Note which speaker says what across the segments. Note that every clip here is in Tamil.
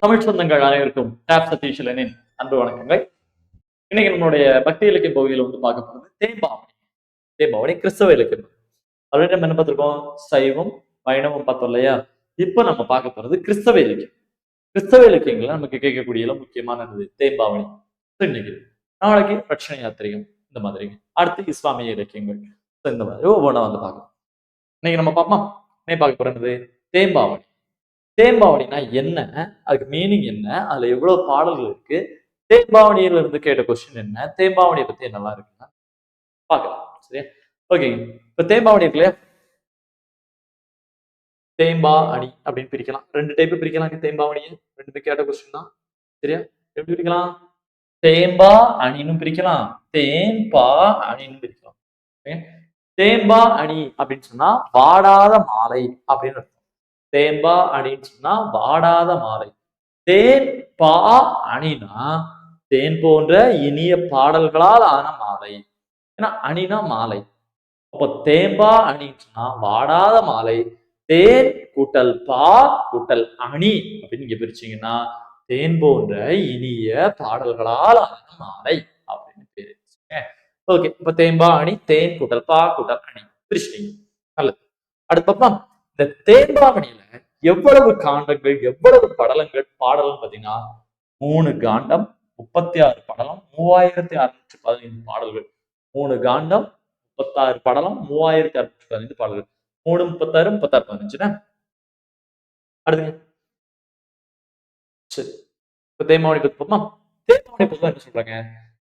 Speaker 1: தமிழ் சொந்தங்கள் அனைவருக்கும் டாப் சதீஷனின் அன்பு வணக்கங்கள். இன்னைக்கு நம்மளுடைய பக்தி இலக்கிய பகுதியில் வந்து பார்க்க போறது தேம்பாவணி. தேம்பாவணி கிறிஸ்தவ இலக்கியம். ஆல்ரெடி நம்ம என்ன பார்த்திருக்கோம்? சைவம் வைணவம் பார்த்தோம் இல்லையா? இப்ப நம்ம பார்க்க போறது கிறிஸ்தவ இலக்கியம். கிறிஸ்தவ இலக்கியங்கள்ல நமக்கு கேட்கக்கூடிய முக்கியமானது தேம்பாவணி. இன்னைக்கு நாளைக்கு பிரச்சனை யாத்திரிகம் இந்த மாதிரி. அடுத்து இஸ்லாமிய இலக்கியங்கள் இந்த மாதிரி ஒவ்வொன்றா வந்து பார்க்கலாம். இன்னைக்கு நம்ம பார்ப்போம். இன்னைக்கு பார்க்க போறது தேம்பாவணி. தேம்பாவணினா என்ன? அதுக்கு மீனிங் என்ன? அதுல எவ்வளவு பாடல்கள் இருக்கு? தேம்பாவணியில இருந்து கேட்ட கொஸ்டின் என்ன? தேம்பாவணியை பத்தி என்னெல்லாம் இருக்குன்னா பார்க்கலாம். சரியா? ஓகே. இப்ப தேம்பாவணி இருக்கு இல்லையா? தேம்பா அணி அப்படின்னு பிரிக்கலாம். 2 டைப் பிரிக்கலாம் தேம்பாவணியை. 2 கேட்ட கொஸ்டின் தான். சரியா? எப்படி பிரிக்கலாம்? தேம்பா அணின்னு பிரிக்கலாம். தேம்பா அணின்னு பிரிக்கலாம். தேம்பா அணி அப்படின்னு சொன்னா வாடாத மாலை அப்படின்னு அர்த்தம். தேம்பா அணின்னு சொன்னா வாடாத மாலை. தேன் பா அணினா தேன் போன்ற இனிய பாடல்களால் ஆன மாலை. ஏன்னா அணினா மாலை. அப்போ தேம்பா அணின்னு சொன்னா வாடாத மாலை. தேன் கூட்டல் பா கூட்டல் அணி அப்படின்னு நீங்க பிரிச்சீங்கன்னா தேன் போன்ற இனிய பாடல்களால் ஆன மாலை அப்படின்னு பேரு. ஓகே. இப்ப தேம்பா அணி தேன் கூட்டல் பா கூட்டல் அணி பிரிச்சிட்டீங்க. நல்லது. அடுத்த பக்கம் இந்த தேம்பாவணியில எவ்வளவு காண்டங்கள் எவ்வளவு பாடல்கள் பாத்தீங்கன்னா 3 காண்டம் 36 படலம் 3615 பாடல்கள். 3 காண்டம் 36 படலம் 3615 பாடல்கள். 3 36 36 15. அடுத்துங்க. சரி. இப்ப தேம்பாவணி பத்தி பார்ப்போமா? தேம்பாவணி பத்தி என்ன சொல்றாங்க?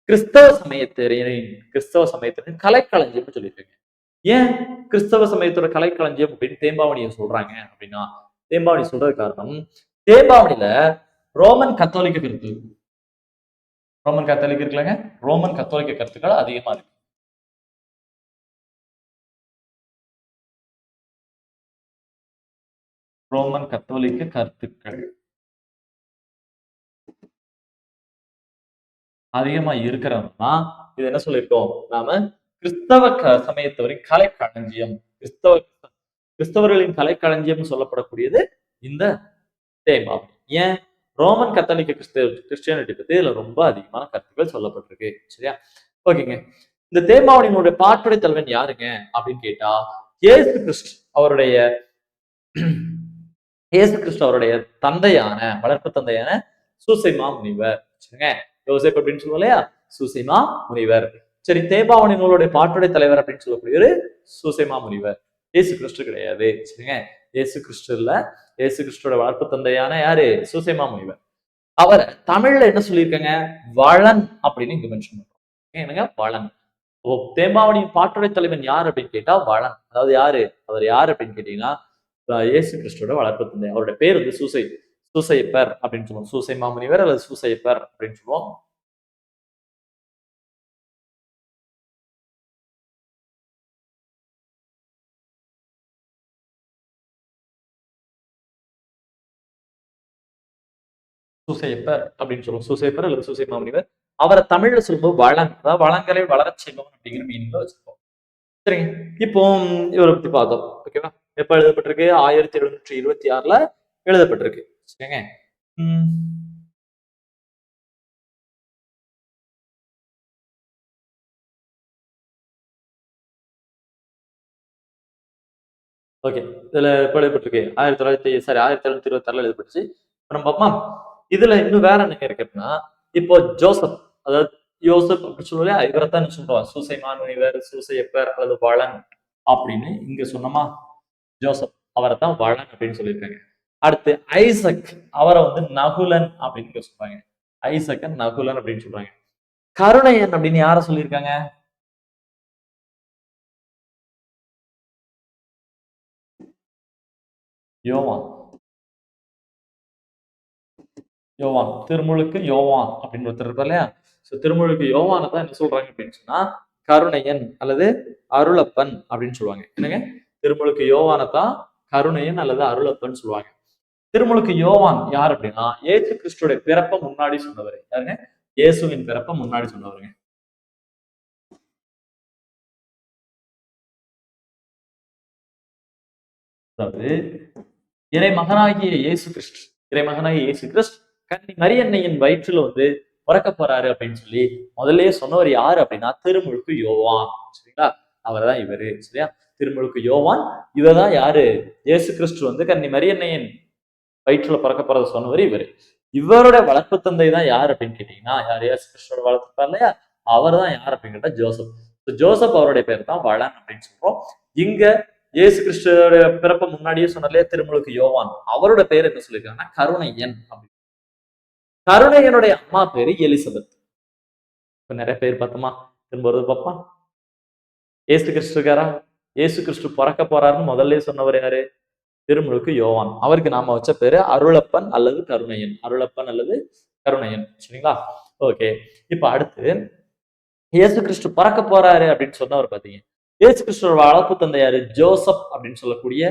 Speaker 1: கிறிஸ்தவ சமயத்தினரின் கலைக்களஞ்சியம் சொல்லியிருக்காங்க. ஏன் கிறிஸ்தவ சமயத்தோட கலைக்களஞ்சியம் அப்படின்னு தேம்பாவணியை சொல்றாங்க அப்படின்னா தேம்பாவணி சொல்றது காரணம் தேம்பாவணியில ரோமன் கத்தோலிக்க கருத்து ரோமன் கத்தோலிக்க கருத்துக்கள் அதிகமா இருக்கு. ரோமன் கத்தோலிக்க கருத்துக்கள் அதிகமா இருக்கிறவங்கன்னா இது என்ன சொல்லியிருக்கோம் நாம கிறிஸ்தவ சமயத்தவரின் கலைக்களஞ்சியம் கிறிஸ்தவர்களின் கலைக்களஞ்சியம் சொல்லப்படக்கூடியது இந்த தேம்பாவணி. ஏன்? ரோமன் கத்தோலிக்க கிறிஸ்டியானிட்டி பத்தி இதுல ரொம்ப அதிகமான கருத்துக்கள் சொல்லப்பட்டிருக்கு. சரியா? ஓகேங்க. இந்த தேம்பாவணியினுடைய பாட்டுடை தலைவன் யாருங்க அப்படின்னு கேட்டா இயேசு கிறிஸ்து அவருடைய தந்தையான வளர்ப்பு தந்தையான சூசைமா முனிவர். சரிங்க. யோசேப் அப்படின்னு சொல்லுவோம் இல்லையா? சூசைமா முனிவர். சரி. தேம்பாவணி நூலுடைய பாட்டுடை தலைவர் அப்படின்னு சொல்லக்கூடிய சூசைமா முனிவர். இயேசு கிறிஸ்து கிடையாது. சரிங்க. இயேசு கிறிஸ்து இல்ல. இயேசு கிறிஸ்துவோட வளர்ப்பு தந்தையான யாரு? சூசைமா முனிவர். அவரை தமிழ்ல என்ன சொல்லியிருக்காங்க? வளன் அப்படின்னு இங்க மென்ஷன் பண்றோம். என்னங்க? வளன். தேம்பாவணியின் பாட்டுடை தலைவன் யார் அப்படின்னு கேட்டா வளன். அதாவது யாரு? அவர் யாரு அப்படின்னு கேட்டீங்கன்னா இயேசு கிறிஸ்துவோட வளர்ப்பு தந்தை. அவருடைய பேர் வந்து சூசையப்பர் அப்படின்னு சொல்லுவோம். சூசைமா முனிவர் அல்லது சூசையப்பர் அப்படின்னு சொல்லுவோம். சூசையப்பர் அப்படின்னு சொல்லுவோம். சூசையப்பர் அல்லது சூசைமா முனிவர். அவரை தமிழ்ல சொல்லும்போது வளன், அதாவது வளங்களை வளரச் செய்வோம் அப்படிங்கிற மீனிங்ல வச்சிருக்கோம். சரிங்க. இப்போ இவரை பத்தி பார்த்தோம். ஓகேவா? எப்ப எழுதப்பட்டிருக்கு? 1726 எழுதப்பட்டிருக்கு. சரிங்க. ஓகே. இதுல எப்ப எழுதப்பட்டிருக்கு? 1726 எழுதப்பட்டுச்சு. நம்ம பார்ப்போமா? இதுல இன்னும் வேற என்ன இருக்குன்னா இப்போ ஜோசப், அதாவது யோசப் அப்படின்னு சொல்லுவோம். இவரைத்தான் சொல்றோம் சூசைமான் முனிவர், சூசையப்பர் அல்லது வளன் அப்படின்னு இங்க சொன்னோமா? ஜோசப் அவரைத்தான் வளன் அப்படின்னு சொல்லியிருக்காங்க. அடுத்து ஐசக், அவரை வந்து நகுலன் அப்படின்னு சொல்றாங்க. ஐசக்கன் நகுலன் அப்படின்னு சொல்றாங்க. கருணையன் அப்படின்னு யார சொல்லியிருக்காங்க? யோவான். திருமுழுக்கு யோவான் அப்படின்னு ஒருத்தர் இருப்பார் இல்லையா? திருமுழுக்கு யோவானை தான் என்ன சொல்றாங்க அப்படின்னு சொன்னா கருணையன் அல்லது அருளப்பன் அப்படின்னு சொல்லுவாங்க. என்னங்க? திருமுழுக்கு யோவானை தான் கருணையன் அல்லது அருளப்பன் சொல்லுவாங்க. திருமுழுக்கு யோவான் யார் அப்படின்னா இயேசு கிறிஸ்துடைய பிறப்ப முன்னாடி சொன்னவர். யாருங்க? இயேசுவின் பிறப்ப முன்னாடி சொன்னவருங்க. அதாவது இறைமகனாகிய இயேசு கிறிஸ்து கன்னி மரியன்னையின் வயிற்றுல வந்து பிறக்க போறாரு அப்படின்னு சொல்லி முதல்லயே சொன்னவர் யாரு அப்படின்னா திருமுழுக்கு யோவான். சரிங்களா? அவர் தான் இவரு. சரியா? திருமுழுக்கு யோவான். இவர்தான் யாரு? இயேசு கிறிஸ்து வந்து கன்னி மரியன்னையின் வயிற்றுல பிறக்க போறதை சொன்னவர் இவரு. இவரோட வளர்ப்பு தந்தை தான் யார் அப்படின்னு கேட்டீங்கன்னா, யார்? இயேசு கிறிஸ்துவோட வளர்த்துப்பார் இல்லையா? அவர் தான் யார் அப்படின்னு கேட்டா ஜோசப். ஜோசப் அவருடைய பேர் தான் வளன் அப்படின்னு சொல்றோம். இங்க இயேசு கிறிஸ்துவோட பிறப்ப முன்னாடியே சொன்னார்லையா திருமுழுக்கு யோவான், அவரோட பேர் என்ன சொல்லியிருக்காங்கன்னா கருணையன் அப்படின்னு. கருணையனுடைய அம்மா பேரு எலிசபெத். இப்ப நிறைய பேர் பார்த்தோமா? திரும்ப ஒரு பார்ப்போமா? இயேசு கிறிஸ்து இருக்காரா? இயேசு கிறிஸ்து பிறக்க போறாருன்னு முதல்ல சொன்னவர் யாரு? திருமுழுக்கு யோவான். அவருக்கு நாம வச்ச பேரு அருளப்பன் அல்லது கருணையன். அருளப்பன் அல்லது கருணையன். சரிங்களா? ஓகே. இப்ப அடுத்து இயேசு கிறிஸ்து பறக்க போறாரு அப்படின்னு சொன்னவர் பாத்தீங்க. இயேசு கிறிஸ்துவோட வளர்ப்பு தந்தை யாரு? ஜோசப் அப்படின்னு சொல்லக்கூடிய,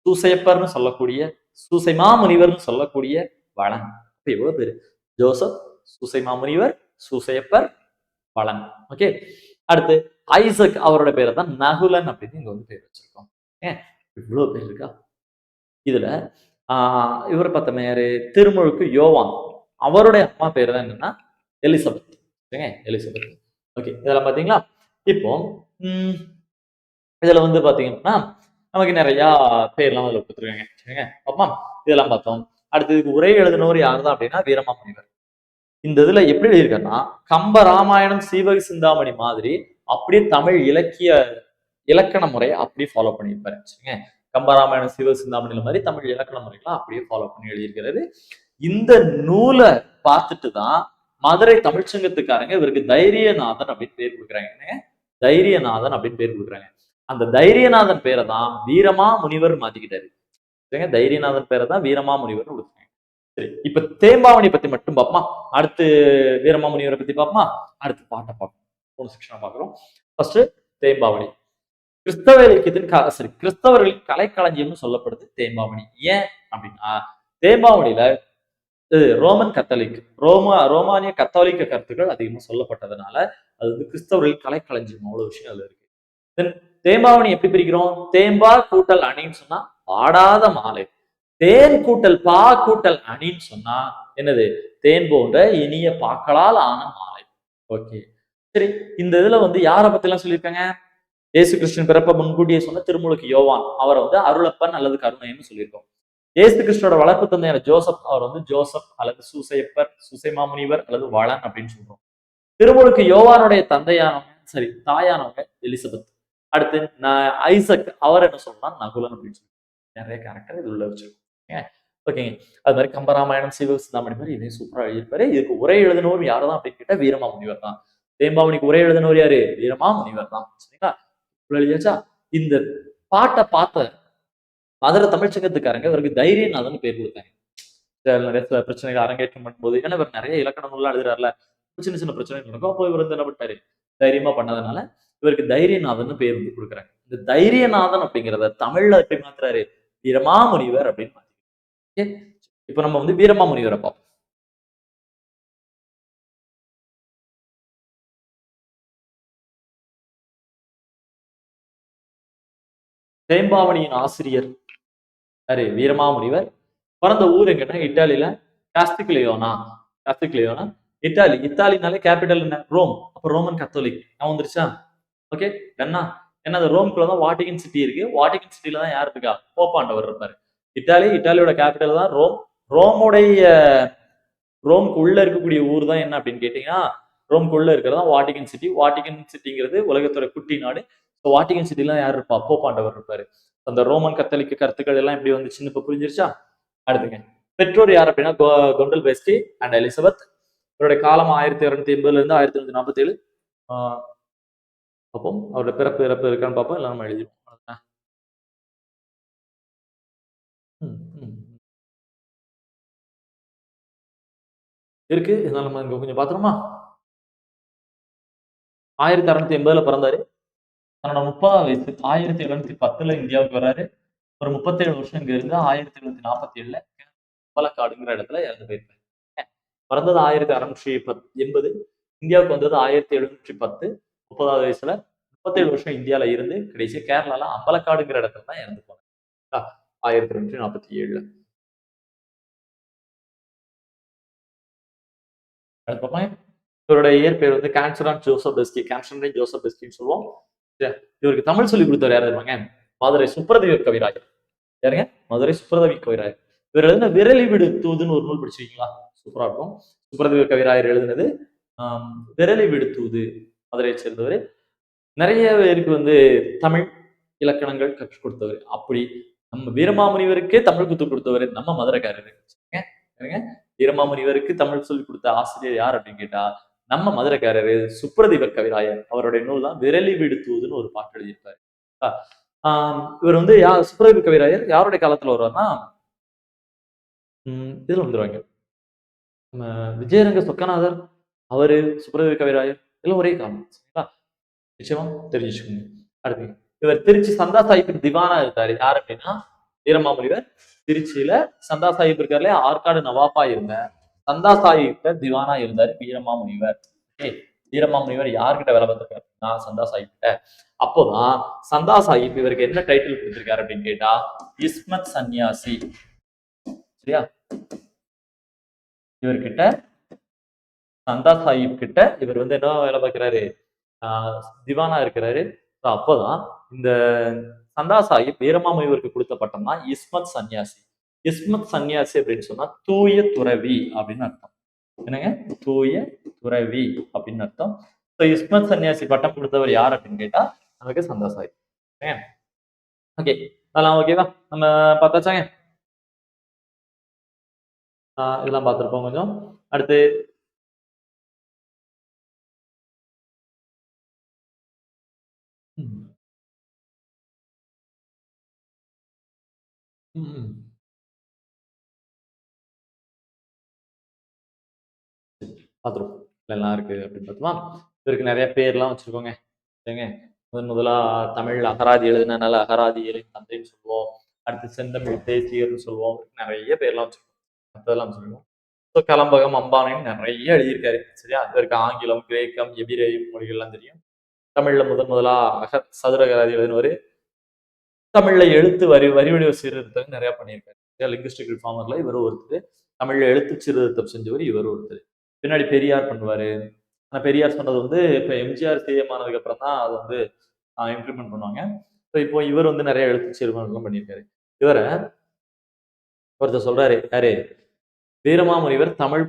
Speaker 1: சூசையப்பர்னு சொல்லக்கூடிய, சூசை மாமுனிவர்னு சொல்லக்கூடிய வளன். இப்ப எவ்வளவு பேரு? ஜோசப், சூசை மாமுனிவர், சூசையப்பர், வளன். ஓகே. அடுத்து ஐசக், அவரோட பேரை தான் நகுலன் அப்படின்னு இங்க வந்து பேர் வச்சிருக்கோம். ஏன் இவ்வளவு பேர் இருக்கா? இதுல இவர் பார்த்தோமே யாரு? திருமுழுக்கு யோவான். அவருடைய அம்மா பேர் தான் என்னன்னா எலிசபெத். ஓகேங்க, எலிசபெத். ஓகே, இதெல்லாம் பாத்தீங்களா? இப்போ இதுல வந்து பாத்தீங்கன்னா நமக்கு நிறைய பேர்லாம் அதுல கொடுத்துருக்காங்க. சரிங்க, அப்பமா இதெல்லாம் பார்த்தோம். அடுத்து இதுக்கு உரை எழுதினவர் யாரு தான் அப்படின்னா வீரமாமுனிவர். இந்த இதுல எப்படி எழுதியிருக்காருன்னா கம்ப ராமாயணம் சீவக சிந்தாமணி மாதிரி அப்படியே தமிழ் இலக்கண முறையை அப்படியே ஃபாலோ பண்ணியிருப்பாரு. சரிங்க, கம்பராமாயணம் சிவ சிந்தாமணியில மாதிரி தமிழ் இலக்கண முறைகள்லாம் அப்படியே ஃபாலோ பண்ணி எழுதியிருக்கிறாரு. இந்த நூலை பார்த்துட்டு தான் மதுரை தமிழ்ச்சங்கத்துக்காரங்க இவருக்கு தைரியநாதன் அப்படின்னு பேர் கொடுக்குறாங்க. தைரியநாதன் அப்படின்னு பேர் கொடுக்குறாங்க. அந்த தைரியநாதன் பேரை தான் வீரமா முனிவர் மாத்திக்கிட்டாரு. தைரியநாதன் பேரை தான் வீரமா முனிவர் கொடுக்குறாங்க. சரி, இப்ப தேம்பாவணி பத்தி மட்டும் பார்ப்போமா? அடுத்து வீரமா முனிவரை பத்தி பார்ப்போமா? அடுத்து பாட்டை பார்ப்போம். 3 செக்ஷனா பார்க்கிறோம். ஃபர்ஸ்ட் தேம்பாவணி. கிறிஸ்தவ இலக்கியத்தின் சரி, கிறிஸ்தவர்களின் கலைக்களஞ்சியம்னு சொல்லப்படுது தேம்பாவணி. ஏன் அப்படின்னா தேம்பாவணியில ரோமன் கத்தோலிக் ரோமானிய கத்தோலிக்க கருத்துக்கள் அதிகமா சொல்லப்பட்டதுனால அது வந்து கிறிஸ்தவர்களின் கலைக்களஞ்சியம். அவ்வளவு விஷயம் அதுல இருக்கு. தென் தேம்பாவணி எப்படி பிரிக்கிறோம்? தேம்பா கூட்டல் அணின்னு சொன்னா பாடாத மாலை. தேன் கூட்டல் பா கூட்டல் அணின்னு சொன்னா என்னது? தேன் போன்ற இனிய பாக்களால் ஆன மாலை. ஓகே, சரி. இந்த இதுல வந்து யாரை பத்தி எல்லாம் சொல்லியிருக்காங்க? இயேசு கிறிஸ்துவின் பிறப்ப முன்கூட்டியே சொன்ன திருமுழுக்கு யோவான், அவரை வந்து அருளப்பன் அல்லது கருணைன்னு சொல்லியிருக்கோம். இயேசு கிறிஸ்துவோட வளர்ப்பு தந்தையான ஜோசப், அவர் வந்து ஜோசப் அல்லது சூசையப்பர், சூசைமாமுனிவர் அல்லது வளன் அப்படின்னு சொல்றோம். திருமுழுக்கு யோவானுடைய தந்தையானவங்க சரி தாயானவங்க எலிசபெத். அடுத்து ஐசக், அவர் என்ன சொல்லலாம்? நகுலன் அப்படின்னு சொல்லி நிறைய கேரக்டர் இது உள்ள வச்சிருக்கோம். ஓகேங்க, அது மாதிரி கம்பராமாயணம் சிவ சிந்தாமணி மாதிரி இதையும் சூப்பரா எழுதியிருப்பாரு. இதுக்கு உரை எழுதினவர் யாருதான் அப்படின்னு கேட்டா வீரமா முனிவர் தான். தேம்பாவணிக்கு உரை எழுதினவர் யாரு? வீரமா முனிவர் தான். சரிங்களா? எழுதியாச்சா? இந்த பாட்டை பார்த்த மதுரை தமிழ்ச்சங்கத்துக்காரங்க இவருக்கு தைரியநாதன் பேர் கொடுத்தாங்க. நிறைய பிரச்சனைகள் அரங்கேற்றம் பண்ணும்போது, ஏன்னா இவர் நிறைய இலக்கண நூல்லாம் எழுதுறாருல, சின்ன சின்ன பிரச்சனைகள் நடக்கும். அப்போ இவர் வந்து என்ன பண்ணிட்டாரு? தைரியமா பண்ணதுனால இவருக்கு தைரியநாதன் பேர் வந்து கொடுக்குறாங்க. இந்த தைரியநாதன் அப்படிங்கிறத தமிழ்ல எப்படி மாத்துறாரு? வீரமாமுனிவர் அப்படின்னு மாத்தி. இப்ப நம்ம வந்து வீரமாமுனிவரை பார்ப்போம். தேம்பாவணியின் ஆசிரியர் யாரு? வீரமாமுனிவர். பிறந்த ஊர் எங்கன்னா இட்டாலியில காஸ்டிக்லியோனா. காஸ்டிக்லியோனா இத்தாலி. இத்தாலினாலே கேபிட்டல் என்ன? ரோம். அப்ப ரோமன் கத்தோலிக். நான் வந்துருச்சா? ஓகே, என்ன ஏன்னா அந்த ரோம்குள்ளதான் வாட்டிகன் சிட்டி இருக்கு. வாட்டிகன் சிட்டில தான் யார் இருக்கா? போப்பாண்டவர் இருப்பாரு. இத்தாலியோட கேபிட்டல் தான் ரோம். ரோமுடைய ரோம்க்கு உள்ள இருக்கக்கூடிய ஊர் தான் என்ன அப்படின்னு கேட்டீங்கன்னா ரோம்க்கு உள்ள இருக்கிறதா வாட்டிகன் சிட்டி. வாட்டிகன் சிட்டிங்கிறது உலகத்தோட குட்டி நாடு. வாட்டிகன் சிட்டில யார் இருப்பா? போப்பாண்டவர் இருப்பாரு. அந்த ரோமன் கத்தோலிக்க கருத்துக்கள் எல்லாம் எப்படி வந்துச்சுன்னு இப்ப புரிஞ்சிருச்சா? அடுத்துங்க, பெற்றோர் யார் அப்படின்னா கொண்டல் பெஸ்டி அண்ட் எலிசபெத். இவருடைய காலம் 1280 இருந்து 1147. பார்ப்போம். அவரோட பிறப்பு இறப்பு இருக்கான்னு பார்ப்போம். இல்லை நம்ம எழுதிடுவோம். இருக்கு, இதனால நம்ம இங்க கொஞ்சம் பாத்துருமா? 1680 பிறந்தாரு. தன்னோட 30ஆவது வயசு 1710 இந்தியாவுக்கு வர்றாரு. ஒரு 37 வருஷம் இங்க இருந்து 1747 பாலக்காடுங்கிற இடத்துல இறந்து போயிருக்காரு. பிறந்தது 1680, இந்தியாவுக்கு வந்தது 1710. 30ஆவது வயசுல 37 வருஷம் இந்தியால இருந்து கடைசியா கேரளால அம்பலக்காடுங்கிற இடத்துல தான் இறந்து போனார். 1847. அடுத்து பார்ப்போம். இவருடைய இயற்பெயர் வந்து Constantine Joseph Beschi. Constantine Joseph பெஸ்கின்னு சொல்லுவோம். சரியா? இவருக்கு தமிழ் சொல்லிக் கொடுத்தவர் யார் தெரியுமாங்க? மதுரை சுப்ரதீவ கவிராயர். யாருங்க? மதுரை சுப்ரதீவ கவிராயர். இவர் எழுதின விரலி விடு தூதுன்னு ஒரு நூல் படிச்சிருக்கீங்களா? சூப்பரா இருக்கும். சுப்ரதீவ கவிராயர் எழுதினது ஆம், விரலி விடு தூது. மதுரையை சேர்ந்தவர். நிறைய பேருக்கு வந்து தமிழ் இலக்கணங்கள் கற்றுக் கொடுத்தவர். அப்படி நம்ம வீரமாமுனிவருக்கே தமிழ் கற்றுக் கொடுத்தவர் நம்ம மதுரைக்காரரு. சரிங்க? சரிங்க? வீரமாமுனிவருக்கு தமிழ் சொல்லிக் கொடுத்த ஆசிரியர் யார் அப்படின்னு கேட்டா நம்ம மதுரைக்காரரு சுப்ரதீப கவிராயர். அவருடைய நூல் தான் விரலி விடு தூதுன்னு ஒரு பாட்டு எழுதியிருப்பாரு. இவர் வந்து சுப்ரதீப கவிராயர் யாருடைய காலத்துல வருவார்னா இதுல வந்துருவாங்க. நம்ம விஜயரங்க சொக்கநாதர் அவரு சுப்ரதீப கவிராயர் எல்லாம் ஒரே காலம். சரிங்களா? நிச்சயமா தெரிஞ்சு வச்சுக்கோங்க. அடுத்து இவர் திருச்சி சந்தா சாஹிப் திவானா இருக்காரு. யார் அப்படின்னா வீரமாமுனிவர் திருச்சியில சந்தா சாஹிப் இருக்காருல ஆற்காடு நவாப்பா இருந்த சந்தா சாஹிப்ல திவானா இருந்தாரு வீரமாமுனிவர். வீரமாமுனிவர் யார்கிட்ட வேலை பார்த்திருக்காருன்னா சந்தா சாஹிப் கிட்ட. அப்போதான் சந்தா சாஹிப் இவருக்கு என்ன டைட்டில் கொடுத்திருக்காரு அப்படின்னு கேட்டா இஸ்மத் சன்னியாசி. சரியா? இவர்கிட்ட சந்தா சாஹிப் கிட்ட இவர் வந்து என்ன வேலை பார்க்கிறாரு? திவானா இருக்கிறாரு. அப்போதான் இந்த சந்தா சாஹிப் வீரமாமுனிவருக்கு கொடுத்த பட்டம் தான் இஸ்மத் சன்னியாசி. இஸ்மத் சன்னியாசி அப்படின்னு சொன்னா தூய துறவி அப்படின்னு அர்த்தம். என்னங்க? தூய துறவி அப்படின்னு அர்த்தம். இஸ்மத் சன்னியாசி பட்டம் கொடுத்தவர் யார் அப்படின்னு கேட்டா நமக்கு சந்தா சாஹிப். ஓகே, அதெல்லாம் ஓகேவா? நம்ம பார்த்தாச்சாங்க. இதெல்லாம் பார்த்துருப்போம் கொஞ்சம். அடுத்து ம், ம், பார்த்துருப்போம். எல்லாம் இருக்கு அப்படின்னு பார்த்தோமா? இவருக்கு நிறைய பேர்லாம் வச்சிருக்கோங்க. சரிங்க? முதலா தமிழ் அகராதி எழுதினால அகராதி எழுதி தந்தைன்னு சொல்லுவோம். அடுத்து செந்தமிழ் தேசியர்னு சொல்லுவோம். நிறைய பேர்லாம் வச்சிருக்கோம். மற்றதெல்லாம் சொல்லுவோம். ஸோ கலம்பகம், அம்பானைன்னு நிறைய எழுதியிருக்காரு. சரியா? இவருக்கு ஆங்கிலம், கிரேக்கம், எபிரேயம் மொழிகள்லாம் தெரியும். தமிழ்ல முதலா சதுர அகராதி எழுதினவரு. தமிழ்ல எழுத்து வரி வடிவ சீர்திருத்தம் நிறைய பண்ணியிருக்காரு. லிங்குஸ்டிக் ரிஃபார்மர்ல இவர் ஒருத்தர். தமிழ்ல எழுத்து சீர்திருத்தம் செஞ்சவர் இவர் ஒருத்தர். பின்னாடி பெரியார் பண்ணுவாரு. ஆனா பெரியார் சொன்னது வந்து இப்ப எம்ஜிஆர் சிஎம் ஆனதுக்கு அப்புறம் தான் அது வந்து இம்ப்ளிமெண்ட் பண்ணுவாங்க. இப்போ இவர் வந்து நிறைய எழுத்து சீர்திருத்தம் பண்ணியிருக்காரு. இவரை ஒருத்தர் சொல்றாரு யாரு? வீரமாமுனிவர் தமிழ்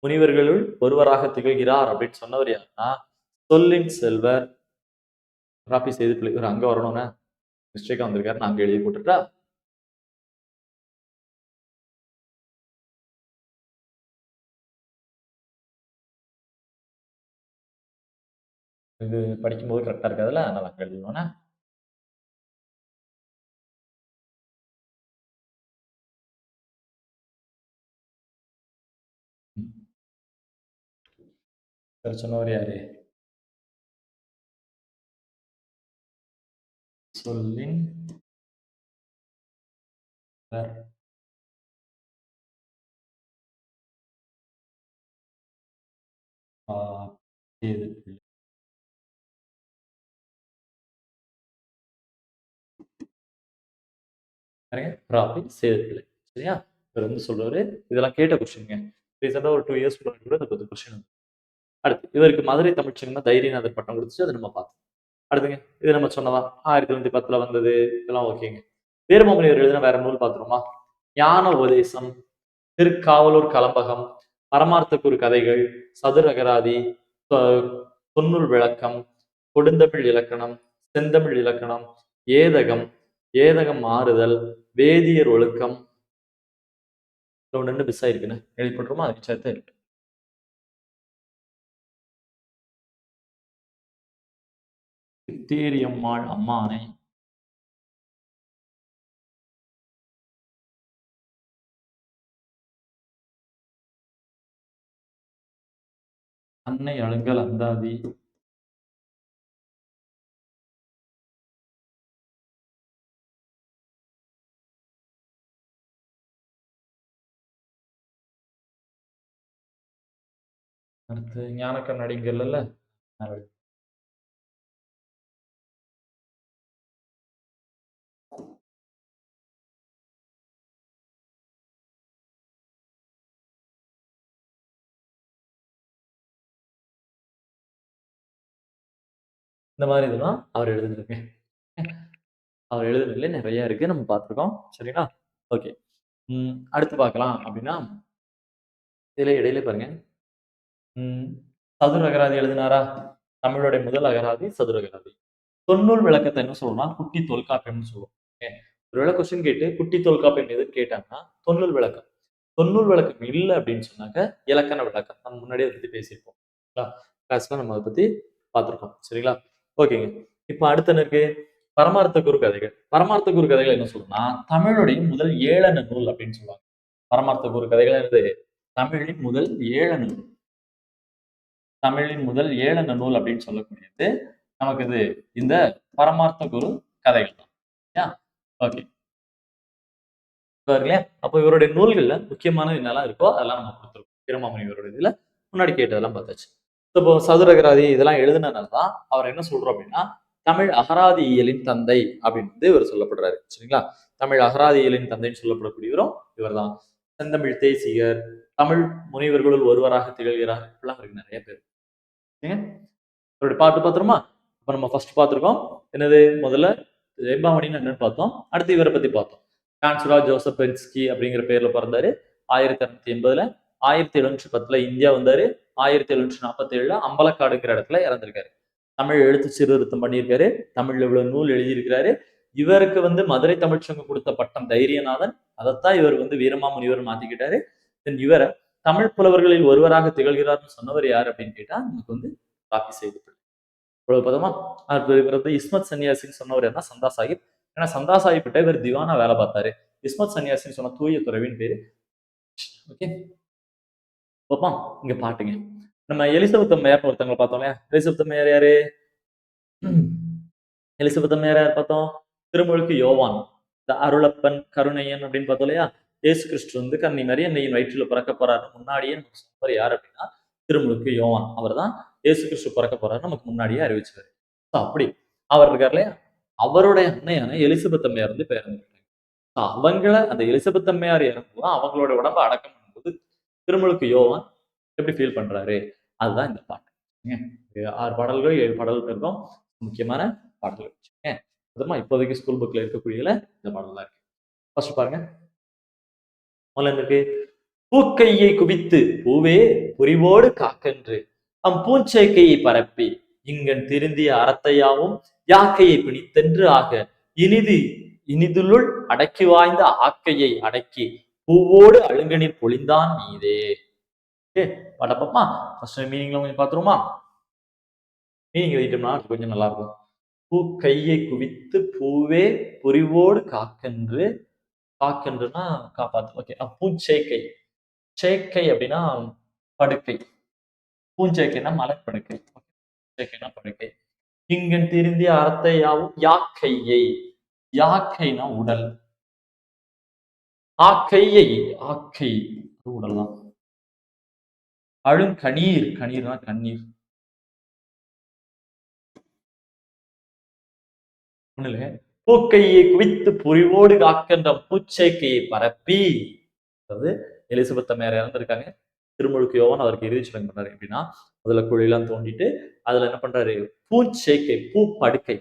Speaker 1: முனிவர்களுள் ஒருவராக திகழ்கிறார் அப்படின்னு சொன்னவர் யாருன்னா சொல்லின் செல்வர் ராபி செய்தி இவர் அங்க வரணும்னா மிஸ்டேக்கா வந்திருக்காரு. நான் அங்க எழுதி போட்டுட்டா இது படிக்கும்போது கரெக்டா இருக்காதுல்ல, அதனால அங்க எழுதணும்னா சொன்னவர் யாரு? சொல்லின் செய்தி ராபி சேதுப்பிள்ளை. சரியா? இவர் வந்து சொல்றாரு. இதெல்லாம் கேட்ட கொஸ்டின்ங்க. ரீசெண்டா ஒரு 2 இயர்ஸ் முன்னாடி கூட இந்த கொஸ்டின். அடுத்து இவருக்கு மதுரை தமிழ்ச்சங்கம்னா தைரியநாதர் பட்டம் கொடுத்துச்சு. அதை நம்ம பார்த்தோம். அடுத்துங்க இது நம்ம சொன்னதான் 1910 வந்தது. இதெல்லாம் ஓகேங்க. வீரமாமுனிவர் எழுதின வேற நூல் பார்த்துருமா? ஞான உபதேசம், திருக்காவலூர் கலம்பகம், பரமார்த்தக்கூறு கதைகள், சதுரகராதி, தொன்னூல் விளக்கம், கொடுந்தமிழ் இலக்கணம், செந்தமிழ் இலக்கணம், ஏதகம், ஏதகம் மாறுதல், வேதியர் ஒழுக்கம், ஒன்று மிஸ் ஆயிருக்குன்னு எழுதி போட்டுருமா? அது சேர்த்து இருக்கு. தேரியம்மாள் அம்மானை, அன்னை அழுங்கல் அந்தாதி, அடுத்து ஞான கண்ணடிங்கல்ல இந்த மாதிரி இதெல்லாம் அவர் எழுதுனதுங்க. அவர் எழுதுனதுல நிறைய இருக்கு. நம்ம பார்த்துருக்கோம். சரிங்களா? ஓகே. அடுத்து பார்க்கலாம் அப்படின்னா, இதுல இடையில பாருங்க. ம். சதுர அகராதி எழுதினாரா? தமிழுடைய முதல் அகராதி சதுர அகராதி. தொன்னூல் விளக்கத்த என்ன சொல்லுவோம்னா, குட்டி தொல்காப்பியம்னு சொல்லுவோம். ஓகே. ஒருவேளை கொஸ்டின் கேட்டு குட்டி தொல்காப்பியம் எதுன்னு கேட்டாங்கன்னா, தொன்னூல் விளக்கம். தொன்னூல் விளக்கம் இல்ல அப்படின்னு சொன்னாக்க, இலக்கண விளக்கம். நம்ம முன்னாடியே அத பத்தி பேசியிருப்போம். சரிங்களா? கிளாஸ்ல நம்ம அத பத்தி பார்த்திருக்கோம். சரிங்களா? ஓகேங்க. இப்ப அடுத்து என்ன இருக்கு? பரமார்த்த குறுக்கதைகள். பரமார்த்த குறுக்கதைகள் என்ன சொல்லும்னா, தமிழுடைய முதல் ஏளன நூல் அப்படின்னு சொல்லுவாங்க. பரமார்த்த குறுக்கதைகள் என்னது? தமிழின் முதல் ஏளன நூல். தமிழின் முதல் ஏளன நூல் அப்படின்னு சொல்லக்கூடியது நமக்கு இது இந்த பரமார்த்த குரு கதைகள் தான். ஓகே. இல்லையா? அப்போ இவருடைய நூல்கள்ல முக்கியமான என்னெல்லாம் இருக்கோ அதெல்லாம் நம்ம கொடுத்துருக்கோம். வீரமாமுனி இவருடைய இதுல முன்னாடி கேட்டதெல்லாம் பார்த்தாச்சு. இப்போ சதுரகராதி இதெல்லாம் எழுதுனதுனால தான் அவர் என்ன சொல்றோம் அப்படின்னா, தமிழ் அகராதியியலின் தந்தை அப்படின்னு வந்து இவர் சொல்லப்படுறாரு. சரிங்களா? தமிழ் அகராதியியலின் தந்தைன்னு சொல்லப்படக்கூடியவரும் இவர்தான். செந்தமிழ் தேசிகர், தமிழ் முனிவர்களுள் ஒருவராக திகழ்கிறார். இப்படிலாம் இருக்கு நிறைய பேர். அவருடைய பாட்டு பார்த்துருமா? இப்ப நம்ம ஃபர்ஸ்ட் பார்த்திருக்கோம். என்னது? முதல்ல வெம்பாமணின்னு என்னன்னு பார்த்தோம். அடுத்து இவரை பத்தி பார்த்தோம். கான்சுலா ஜோசப் பென்ஸ்கி அப்படிங்கிற பேர்ல பிறந்தாரு 1680ல. 1710ல இந்தியா வந்தாரு. 1747ல அம்பலக்காடுங்கிற இடத்துல இறந்திருக்காரு. தமிழ் எழுத்து சீர்திருத்தம் பண்ணியிருக்காரு. தமிழ்ல இவ்வளவு நூல் எழுதியிருக்கிறாரு. இவருக்கு வந்து மதுரை தமிழ்ச்சங்கம் கொடுத்த பட்டம் தைரியநாதன். அதைத்தான் இவர் வந்து வீரமாமுனிவர் மாத்திக்கிட்டாரு. இவரை தமிழ் புலவர்களில் ஒருவராக திகழ்கிறார்னு சொன்னவர் யார் அப்படின்னு கேட்டா நமக்கு வந்து காப்பி செய்து இவ்வளவு பதமா இவர் இஸ்மத் சன்னியாசின்னு சொன்னவர் என்ன சந்தா சாஹிப். ஏன்னா சந்தா சாஹிப் கிட்ட இவர் திவானா வேலை பார்த்தாரு. இஸ்மத் சன்னியாசின்னு சொன்ன தூய துறவின் பேரு. ஓகே. பாப்போம் இங்க பாட்டுங்க. நம்ம எலிசபெத் அம்மையார் ஒருத்தவங்களை பார்த்தோம் இல்லையா? எலிசபெத் அம்மையார் யாரு? எலிசபெத் அம்மையார் யார் பார்த்தோம்? திருமுழுக்கு யோவான், இந்த அருளப்பன் கருணையன் அப்படின்னு பார்த்தோம் இல்லையா? இயேசு கிறிஸ்து வந்து கன்னி மரியன்னையின் வயிற்றுல பிறக்க போறாரு முன்னாடியே நமக்கு சொன்னவர் யார் அப்படின்னா திருமுழுக்கு யோவான். அவர் தான் இயேசு கிறிஸ்து பிறக்க போறாரு நமக்கு முன்னாடியே அறிவிச்சாரு. அப்படி அவர் இருக்கார் இல்லையா? அவருடைய அன்னையான எலிசபெத் அம்மையார் வந்து இறந்துட்டாங்க. அவங்கள அந்த எலிசபெத் அம்மையார் இறங்கும்போது அவங்களோட உடம்ப அடக்கம் பண்ணும்போது திருமுழுக்கு யோவான் எப்படி ஃபீல் பண்றாரு? அதுதான் இந்த பாட்டு. 6 பாடல்கள் 7 பாடல்கள் இருக்கும். முக்கியமான பாடல்கள். இப்போதைக்கு ஸ்கூல் புக்ல இருக்கக்கூடியதுல இந்த பாடல் தான் இருக்கு. ஃபர்ஸ்ட் பாருங்க. முதல்ல இருக்கு பூக்கையை குவித்து பூவே புரிவோடு காக்கென்று பூஞ்சேக்கையை பரப்பி இங்கன் திருந்திய அறத்தையாவும் யாக்கையை பிணித்தென்று ஆக இனிது இனிதுளுள் அடக்கி வாய்ந்த ஆக்கையை அடக்கி பூவோடு அழுங்கனில் பொழிந்தான் மீதே. பாடப்பா ஃபர்ஸ்ட் மீனிங்ல கொஞ்சம் பாத்துருமா? மீனிங் எழுதிட்டோம்னா கொஞ்சம் நல்லா இருக்கும். பூ கையை குவித்து பூவே புரிவோடு காக்கென்று காக்கென்றுனா காப்பாத்து. ஓகே. பூஞ்சேக்கை. சேக்கை அப்படின்னா படுக்கை. பூஞ்சேக்கைன்னா மலர்படுக்கை. சேக்கைனா படுக்கை. இங்கன் திருந்திய அறத்தையாவும் யாக்கையை. யாக்கைனா உடல். ஆக்கையை ஆக்கை உடல் தான். அழுங்கணீர் கணீர்னா கண்ணீர். ஒண்ணுல பூக்கையை குவித்து புரிவோடு காக்கின்ற பூச்சேக்கையை பரப்பி, அதாவது எலிசபெத் அம்மையார் இறந்திருக்காங்க. திருமுழுக்கு யோவான் அவருக்கு இறுதி சடங்கு பண்றாரு எப்படின்னா அதுல குழியெல்லாம் தோண்டிட்டு அதுல என்ன பண்றாரு பூச்சேக்கை பூ படுக்கை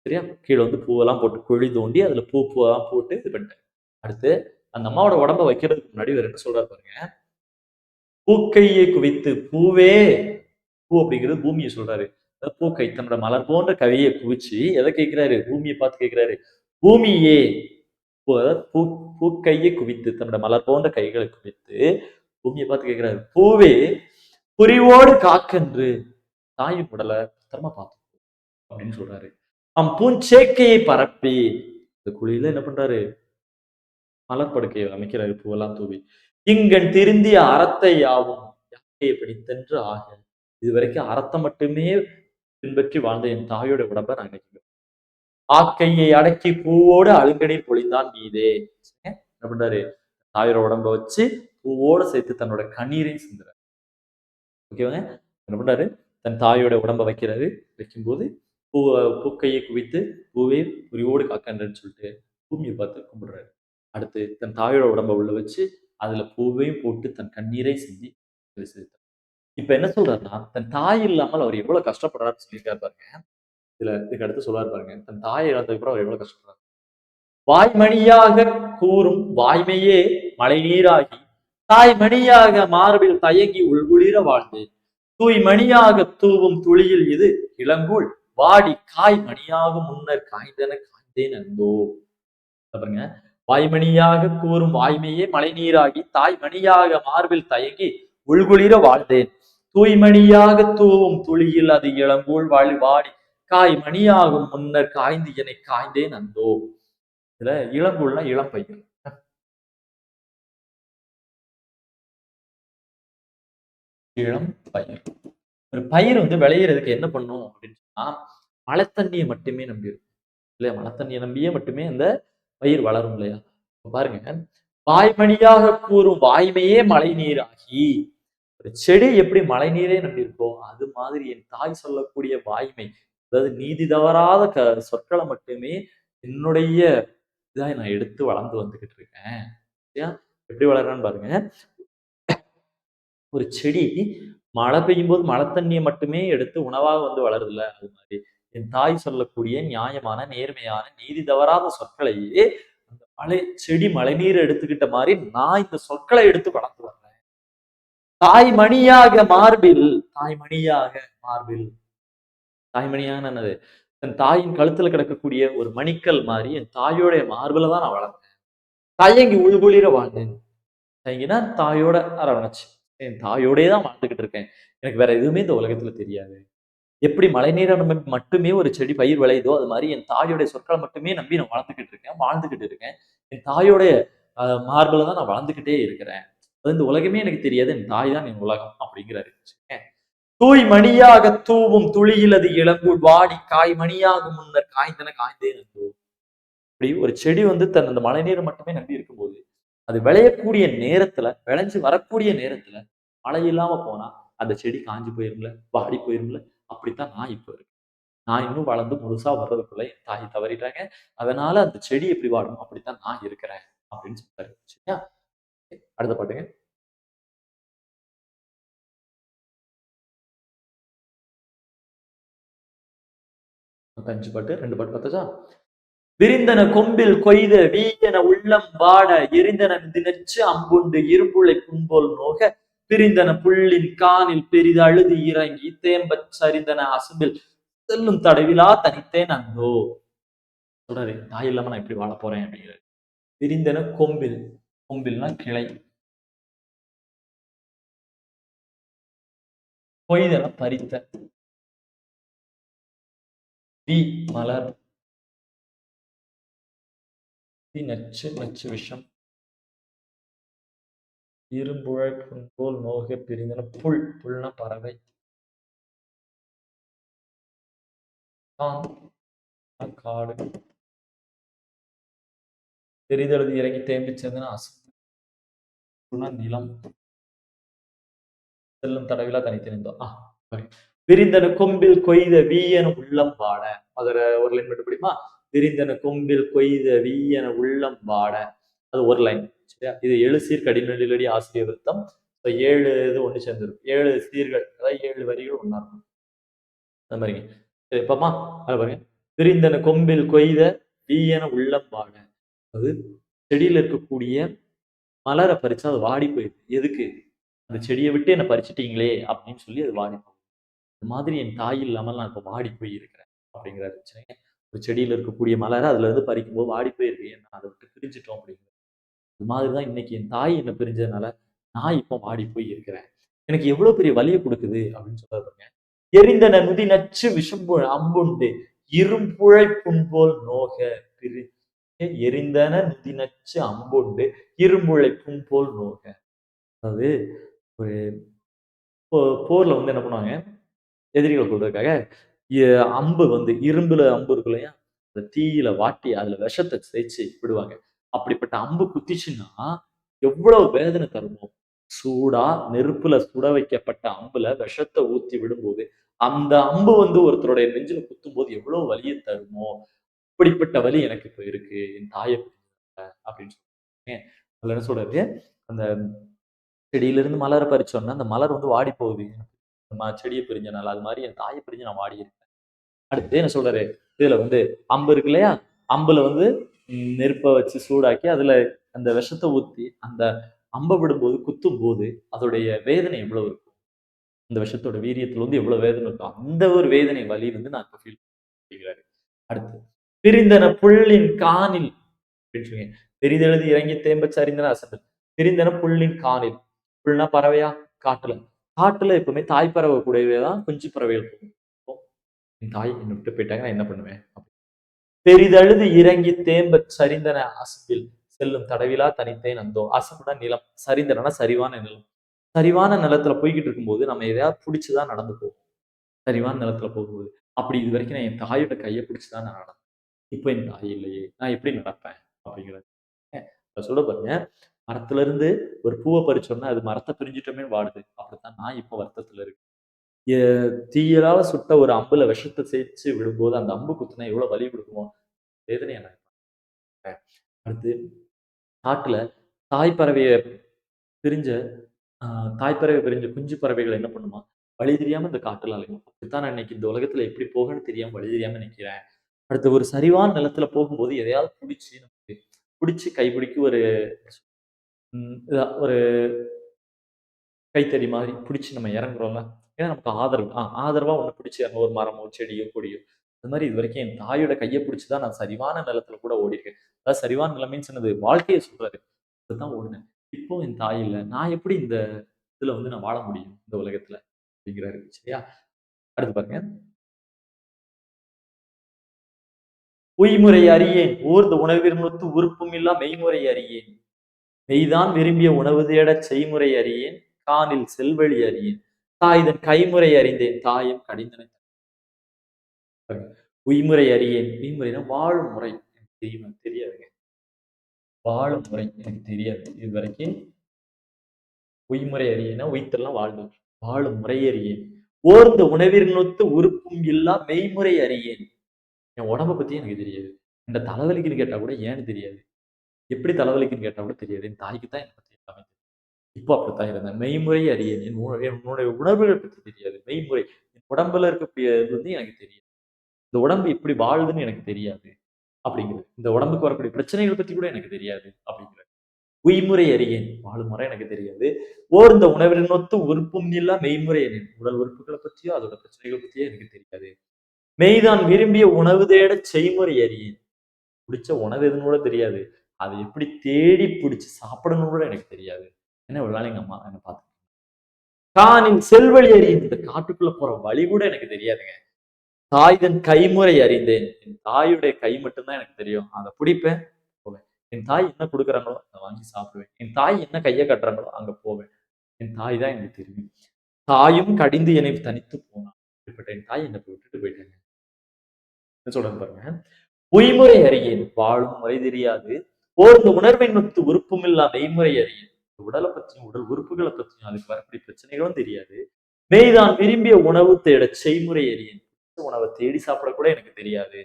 Speaker 1: சரியா கீழே வந்து பூவெல்லாம் போட்டு குழி தோண்டி அதுல பூவெல்லாம் போட்டு இது பண்ணிட்டாரு. அடுத்து அந்த அம்மாவோட உடம்ப வைக்கிறதுக்கு முன்னாடி இவர் என்ன சொல்றாரு பாருங்க. பூக்கையை குவித்து பூவே பூ அப்படிங்கிறது பூமியை சொல்றாரு. பூக்கை தன்னோட மலர் போன்ற கவியை குவிச்சு எதை கேட்கிறாரு? பூமியை பார்த்து கேட்கிறாரு. பூமியே பூக்கையை குவித்து தன்னோட மலர் போன்ற கைகளை குவித்து பூமியை பார்த்து கேட்கிறாரு. பூவே புரிவோடு காக்கென்று தாயின் உடலை பத்திரமா பார்த்து அப்படின்னு சொல்றாரு. பூஞ்சேக்கையை பரப்பி இந்த குழியில என்ன பண்றாரு? மலர்படுக்கையை அமைக்கிறாரு பூவெல்லாம் தூவி. இங்கன் திருந்திய அறத்தை யாவும் யாக்கையை பிடித்தென்று ஆக இதுவரைக்கும் அறத்தை மட்டுமே பின்பற்றி வாழ்ந்த என் தாயோட உடம்ப நான் நினைக்கிறேன். ஆக்கையை அடக்கி பூவோடு அழுங்கடில் பொழிந்தான் மீதே. என்ன பண்றாரு? தாயோட உடம்ப வச்சு பூவோட சேர்த்து தன்னோட கண்ணீரையும் சிந்துறாரு. ஓகேவாங்க? என்ன பண்றாரு? தன் தாயோட உடம்ப வைக்கிறாரு. வைக்கும்போது பூக்கையை குவித்து பூவே புரிவோடு காக்கன்றன்னு சொல்லிட்டு பூமியை பார்த்து கும்பிடுறாரு. அடுத்து தன் தாயோட உடம்ப உள்ள வச்சு அதுல பூவையும் போட்டு தன் கண்ணீரை சிந்தி சேர்த்தார். இப்ப என்ன சொல்றாருன்னா தன் தாய் இல்லாமல் அவர் எவ்வளவு கஷ்டப்படுறாருன்னு சொல்லியிருக்காரு பாருங்க. இதுக்கு அடுத்து சொல்லுவாரு பாருங்க, தன் தாயை இழந்ததுக்கு அப்புறம் அவர் எவ்வளவு கஷ்டப்படுறாரு. வாய்மணியாக கூறும் வாய்மையே மழைநீராகி தாய்மணியாக மார்பில் தயங்கி உள்குளிர வாழ்ந்தேன். தூய்மணியாக தூவும் துளியில் இது இளங்கூழ் வாடி காய் மணியாகும் முன்னர் காய்ந்தன காய்ந்தேன் அந்தோ. பாருங்க, வாய்மணியாக கூறும் வாய்மையே மழைநீராகி தாய்மணியாக மார்பில் தயங்கி உள்குளிர வாழ்ந்தேன். தூய்மணியாக தூவும் துளியில் அது இளங்கூழ் வாடி காய் மணியாகும் முன்னர் காய்ந்து என காய்ந்தேன் அந்தோ. இதுல இளங்கூழ்னா இளம் பயிர். இளம் பயிர். ஒரு பயிர் வந்து விளையிறதுக்கு என்ன பண்ணும் அப்படின்னு சொன்னா, மழை தண்ணியை மட்டுமே நம்பி இருக்கும் இல்லையா? மழை தண்ணியை நம்பியே மட்டுமே அந்த பயிர் வளரும் இல்லையா? பாருங்க, வாய்மணியாக கூறும் வாய்மையே மழை நீராகி. ஒரு செடி எப்படி மழை நீரே நம்பி இருக்கோ அது மாதிரி என் தாய் சொல்லக்கூடிய வாய்மை, அதாவது நீதி தவறாத சொற்களை மட்டுமே என்னுடைய இதாக நான் எடுத்து வளர்ந்து வந்துகிட்டு இருக்கேன். எப்படி வளர்றான்னு பாருங்க. ஒரு செடி மழை பெய்யும் போது மழை தண்ணியை மட்டுமே எடுத்து உணவாக வந்து வளருதுல்ல, அது மாதிரி என் தாய் சொல்லக்கூடிய நியாயமான நேர்மையான நீதி தவறாத சொற்களையே அந்த செடி மழை நீர் எடுத்துக்கிட்ட மாதிரி நான் இந்த சொற்களை எடுத்து வளர்ந்து வர்றேன். தாய்மணியாக மார்பில், தாய்மணியாக மார்பில், தாய்மணியான என்னது? என் தாயின் கழுத்துல கிடக்கக்கூடிய ஒரு மணிக்கல் மாதிரி என் தாயோடைய மார்பில தான் நான் வளர்ந்தேன். தயங்கி உள்குளிர வாழ்ந்தேன். தயங்கினா தாயோட அரவணைச்சு என் தாயோடயே தான் வாழ்ந்துகிட்டு இருக்கேன். எனக்கு வேற எதுவுமே இந்த உலகத்துல தெரியாது. எப்படி மழைநீரை நம்பி மட்டுமே ஒரு செடி பயிர் விளையுதோ அது மாதிரி என் தாயோடைய சொற்களை மட்டுமே நம்பி நான் வளர்ந்துகிட்டு இருக்கேன், வாழ்ந்துகிட்டு இருக்கேன். என் தாயோடைய மார்பில தான் நான் வளர்ந்துகிட்டே இருக்கிறேன். அது இந்த உலகமே எனக்கு தெரியாது, என் தாய் தான் என் உலகம் அப்படிங்கிறாரு. தூய் மணியாக தூவும் துளியில் அது இளங்கூழ் வாடி காய் மணியாகும் முன்னர் காய்ந்தன காய்ந்தேன். இப்படி ஒரு செடி வந்து தன் அந்த மழைநீரை மட்டுமே நம்பி இருக்கும்போது அது விளையக்கூடிய நேரத்துல, விளைஞ்சு வரக்கூடிய நேரத்துல மழை இல்லாம போனா அந்த செடி காஞ்சு போயிரும்ல, வாடி போயிரும்ல. அப்படித்தான் நான் இப்ப இருக்கேன். நான் இன்னும் வளர்ந்து முழுசா வர்றதுக்குள்ள என் தாய் தவறிட்டாங்க. அதனால அந்த செடி எப்படி வாடும் அப்படித்தான் நான் இருக்கிறேன் அப்படின்னு சொல்றாரு. சரியா? அடுத்த பாட்டுங்க. 5 பாட்டு 2 பாட்டு பார்த்தாச்சா? விரிந்தன கொம்பில் கொய்த வீயன உள்ளம் வாட எரிந்தன தினச்சு அம்புண்டு இரும்புளை புண்போல் நோக பிரிந்தன புள்ளின் காணில் பெரிது அழுது இறங்கி தேம்பச் சரிந்தன அசும்பில் செல்லும் தடவிலா தனித்தேன் அந்தோ. சொல்றாரு, தாய் இல்லாம நான் எப்படி வாழ போறேன் அப்படிங்கிறது. விரிந்தன கொம்பில், கொம்பில்னா கிளை, கொய்தன பறித்த, வி மலர், நச்சு நச்சு விஷம், இரும்புழை புண்போல் நோக பிரிந்தன புல், புல்னா பறவை, காடு, பெரிதழுது இறங்கி தேம்பி சேர்ந்தன அசுனா நிலம், செல்லும் தடவிலா தனித்திருந்தோம். விரிந்தன கொம்பில் கொய்த வீயன உள்ளம் வாட. அதுல ஒரு லைன் மட்டும் பிடிக்குமா? விரிந்தன கொம்பில் கொய்த வீயன உள்ளம் வாட, அது ஒரு லைன். சரியா? இது 7 சீர் கடிநெடிலடி ஆசிரியர் விருத்தம். 7 இது ஒண்ணு சேர்ந்துருக்கும். 7 சீர்கள், அதாவது 7 வரிகள் ஒண்ணா இருக்கும். அந்த மாதிரிங்க. சரி, இப்பமா அது பாருங்க. விரிந்தன கொம்பில் கொய்த வீயன உள்ளம் வாட, அது செடியில இருக்கக்கூடிய மலரை பறிச்சா அது வாடி போயிடுது. எதுக்கு? அந்த செடியை விட்டு என்ன பறிச்சுட்டீங்களே அப்படின்னு சொல்லி அது வாடி போகும். இந்த மாதிரி என் தாய் இல்லாமல் நான் இப்ப வாடி போய் இருக்கிறேன் அப்படிங்கிறாரு. சரிங்க? ஒரு செடியில இருக்கக்கூடிய மலரை அதுல இருந்து பறிக்கும் போது வாடி போயிருக்கு, நான் அதை விட்டு பிரிஞ்சுட்டோம் அப்படிங்கிறது. இது மாதிரிதான் இன்னைக்கு என் தாய் என்ன பிரிஞ்சதுனால நான் இப்ப வாடி போய் இருக்கிறேன். எனக்கு எவ்வளவு பெரிய வலியை கொடுக்குது அப்படின்னு சொல்றாருங்க. எரிந்தன நுதி நச்சு விஷம்பு அம்புண்டு இரும்புழை புண்போல் நோக பிரி எரிந்தன நுதி நச்சு அம்புண்டு இரும்புழை புண்போல் நோக. அதாவது ஒரு போர்ல வந்து என்ன பண்ணுவாங்க, எதிரிகளை கொள்றதுக்காக அம்பு வந்து இரும்புல அம்பு இருக்கு இல்லையா, அந்த தீயில வாட்டி அதுல விஷத்தை தேய்ச்சி விடுவாங்க. அப்படிப்பட்ட அம்பு குத்திச்சுன்னா எவ்வளவு வேதனை தருமோ. சூடா நெருப்புல சுட வைக்கப்பட்ட அம்புல விஷத்தை ஊத்தி விடும்போது அந்த அம்பு வந்து ஒருத்தருடைய நெஞ்சில குத்தும் போது எவ்வளவு வலியை தருமோ, அப்படிப்பட்ட வலி எனக்கு இப்ப இருக்கு என் தாயை அப்படின்னு சொல்லுங்க. அதுல என்ன சொல்றாரு, அந்த செடியிலிருந்து மலரை பறிச்சோன்னா அந்த மலர் வந்து வாடி போகுது செடியை பிரிஞ்சனால. அது மாதிரி என் தாயை பிரிஞ்சு நான் வாடி இருக்கேன். அடுத்து என்ன சொல்றாரு, இதுல வந்து அம்பு இருக்கு இல்லையா? அம்புல வந்து நெருப்ப வச்சு சூடாக்கி, அதுல அந்த விஷத்த ஊத்தி, அந்த அம்ப விடும்போது, குத்தும்போது, அதோடைய வேதனை எவ்வளவு இருக்கும்? அந்த விஷத்தோட வீரியத்துல வந்து எவ்வளவு வேதனை இருக்கும்? அந்த ஒரு வேதனை வலி வந்து நான் இப்ப ஃபீல் அப்படிங்கிறாரு. அடுத்து, "பிரிந்தன புள்ளின் காணில்" அப்படின்னு சொல்லி, "பெரிதெழுதி இறங்கி தேம்பச் சரிந்தன அசைந்தன." "பிரிந்தன புள்ளின் காணில்." புல்னா பறவையா? காட்டுல. காட்டுல எப்பவுமே தாய் பறவை கூடவே தான் குஞ்சு பறவைகள் போகும். அப்போ, என் தாய் என்னை விட்டு போயிட்டாங்க, நான் என்ன பண்ணுவேன்? பெரிதழுது இறங்கி தேம்பச் சரிந்தன அசம்பில் செல்லும் தடவிலா தனித்தேன் அந்தோ. அசம்புனா நிலம். சரிந்தனனா சரிவான நிலம். சரிவான நிலத்துல போய்க்கிட்டு இருக்கும்போது, நம்ம எதையாவது புடிச்சுதான் நடந்து போவோம். சரிவான நிலத்துல போகும்போது. அப்படி இதுவரைக்கும் நான் என் தாயோட கைய பிடிச்சு தான் நான் நடந்தேன். இப்ப என் தாய் இல்லையே! நான் எப்படி நடப்பேன்? அப்படிங்கிறாரு. இப்ப சொல்ல பாருங்க. மரத்துல இருந்து ஒரு பூவ பறிச்சோம்னா, அது மரத்த பிரிஞ்சுட்டோமேன்னு வாடுது. அப்படித்தான் நான் இப்ப வருத்தத்துல இருக்கேன். எ தீயலால சுட்ட ஒரு அம்புல விஷத்த தேய்ச்சு விடும்போது, அந்த அம்பு குத்துனா எவ்வளவு வலி குடுக்குமோ, வேதனைய நான் உணர்றேன். அடுத்து காட்டுல தாய் பறவைய பிரிஞ்ச அ தாய் பறவை பிரிஞ்ச குஞ்சு பறவைகள் என்ன பண்ணுமா? வழி தெரியாம இந்த காட்டுல அலையும். அப்படித்தான் நான் இன்னைக்கு இந்த உலகத்துல எப்படி போகன்னு தெரியாம வழி தெரியாம நிக்கிறேன். அடுத்து ஒரு சரிவான நிலத்துல போகும்போது எதையாவது புடிச்சு நமக்கு புடிச்சு கைப்பிடிக்க ஒரு ஒரு கைத்தடி மாதிரி பிடிச்சு நம்ம இறங்குறோம்ல. ஏன்னா நமக்கு ஆதரவு. ஆதரவா ஒண்ணு பிடிச்சு ஒரு மரமோ, செடியோ, கொடியோ. அது மாரி இதுவரைக்கும் என் தாயோட கைய பிடிச்சு தான் நான் சரிவான நிலத்துல கூட ஓடியிருக்கேன். அதாவது சரிவான நிலம் மீன்ஸ் என்னது? வாழ்க்கைய சொல்றாரு. அப்படித்தான் ஓடுனேன். இப்போ என் தாய் இல்ல. நான் எப்படி இந்த இதுல வந்து நான் வாழ முடியும்? இந்த உலகத்துல? அப்படிங்கிறாரு. சரியா? அடுத்து பாருங்க. "உய்முறை அறியேன். ஊர்ந்த உணவினுக்கு உறுப்பும் இல்லா மெய்முறை அறியேன். மெய்தான் விரும்பிய உணவு தேடச் செய்முறை அறியேன். காணில் செல்வழி அறியேன். தாய்தன் கைமுறை அறிந்தேன். தாயும் கடிந்தன." உய்முறை அறியேன். உய்முறைனா வாழும் முறை. எனக்கு தெரியுமா? தெரியாதுங்க. வாழும் முறை எனக்கு தெரியாது. இதுவரைக்கும் உய்முறை அறியேன்னா உய்த்தல்லாம் வாழ்வு. வாழும் முறை அறியேன். ஓர்ந்த உணவினுத்து உறுப்பும் இல்லா மெய்முறை அறியேன். என் உடம்ப பத்தி எனக்கு தெரியாது. இந்த தலைவலிக்குன்னு கேட்டா கூட ஏன்னு தெரியாது. எப்படி தலைவலிக்குன்னு கேட்டா கூட தெரியாது. என் தாய்க்கு தான் என்ன பத்தி எல்லாமே தெரியும். இப்போ அப்படித்தான் இருந்தேன். மெய்முறை அறியேன். என்னுடைய உணர்வுகள் பத்தி தெரியாது. மெய்முறை. என் உடம்புல இருக்கக்கூடியது வந்து எனக்கு தெரியாது. இந்த உடம்பு எப்படி வாழுதுன்னு எனக்கு தெரியாது. அப்படிங்கிறது. இந்த உடம்புக்கு வரக்கூடிய பிரச்சனைகள் பத்தி கூட எனக்கு தெரியாது. அப்படிங்கிறது. உய்முறை அறியேன். வாழும் முறை எனக்கு தெரியாது. ஓர்ந்த உணவினொத்து உறுப்பும் இல்லா மெய்முறை அறியேன். உடல் உறுப்புகள பத்தியோ, அதோட பிரச்சனைகள் பத்தியோ எனக்கு தெரியாது. மெய்தான் விரும்பிய உணவு தேடச் செய்முறை அறியேன். பிடிச்ச உணவு எதுன்னு கூட தெரியாது. அத எப்படி தேடி பிடிச்சு சாப்பிடணும்னு கூட எனக்கு தெரியாது. ஏன்னா இவ்வளவு நாள் எங்க அம்மா என்ன பார்த்து காணின் செல்வழி அறியேன். இந்த காட்டுக்குள்ள போற வழி கூட எனக்கு தெரியாதுங்க. தாய் தன் கைமுறை அறிந்தேன். என் தாயுடைய கை மட்டும் தான் எனக்கு தெரியும். அத பிடிப்பேன், போவேன். என் தாய் என்ன குடுக்குறாங்களோ, அத வாங்கி சாப்பிடுவேன். என் தாய் என்ன கைய காட்டுறாங்களோ, அங்க போவேன். என் தாய் தான் எனக்கு தெரியும். தாயும் கடிந்து என்னை தனித்து போனாள். இப்படிப்பட்ட என் தாய் என்னை விட்டுட்டு போயிட்டாங்க. என்ன சொல்றேன் பாருங்க. பொய்முறை அறியேன். வாழும் முறை தெரியாது. ஓர்ந்த உணர்வின் முத்து உறுப்புமில்லா மெய்முறை அறியேன். உடல பத்தியும், உடல் உறுப்புகள பத்தியும், அதுக்கு வரக்கூடிய பிரச்சனைகளும் தெரியாது. மெய்தான் விரும்பிய உணவு தேடச் செய்முறை அறியேன். உணவ தேடி சாப்பிட கூட எனக்கு தெரியாது.